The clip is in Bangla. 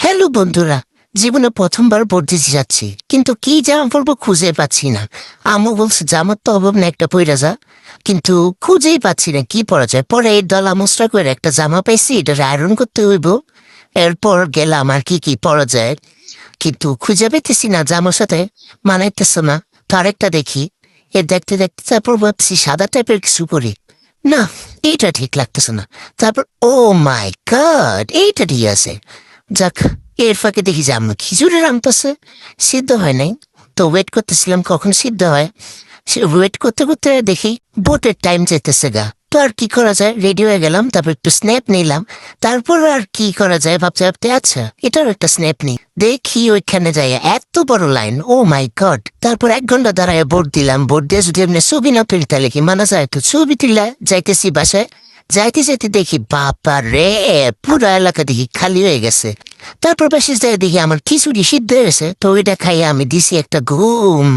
হ্যালো বন্ধুরা, জীবনে প্রথমবার পড়তেছি যাচ্ছি, কিন্তু কি জামা পরবো খুঁজে পাচ্ছি না। আম্মু বলছে জামার তো অভাব না, একটা পইরা যা। কিন্তু খুঁজেই পাচ্ছি না কি পরা যায়। পরে এই দলা মুসরা করে একটা জামা পাইছি, এটা আয়রন করতে হইব। এরপর গেলাম আর কি কি পরা যায়, কিন্তু খুঁজে পেতেছি না, জামার সাথে মানাইতেছে না। তো আরেকটা দেখি, এ দেখতে দেখতে তারপর ভাবছি সাদা টাইপের কিছু করি। না, এইটা ঠিক লাগতেছে না। তারপর ও মাই গড, এইটা ঠিক আছে। যাক, এর ফাঁকে দেখি যে আম্মু খিচুড়ি রান্তাছে, সিদ্ধ হয় নাই। তো ওয়েট করতেছিলাম কখন সিদ্ধ হয়। ওয়েট করতে করতে দেখি বোটের টাইম যেতেছে গা। তো আর কি করা যায়, রেডি হয়ে গেলাম, তারপর একটু স্ন্যাপ নিলাম। তারপর আর কি করা যায় ভাবতে ভাবতে, আচ্ছা এটার একটা স্ন্যাপ নিই। দেখি ওইখানে যাই এত বড় লাইন, ও মাই গড। তারপর 1 ঘন্টা দাঁড়ায় ভোট দিলাম। ভোট দিয়ে যদি এমনি ছবি না তুলতে লিখি মানা যায়, তো ছবি তুলে যাইতেছি বাসায়। যাইতে যাইতে দেখি বাবা রে, পুরো এলাকা দেখি খালি হয়ে গেছে। তারপর বেশি যায় দেখি আমার খিচুড়ি সিদ্ধ হয়ে গেছে। তো ওইটা খাইয়ে আমি দিছি একটা ঘুম।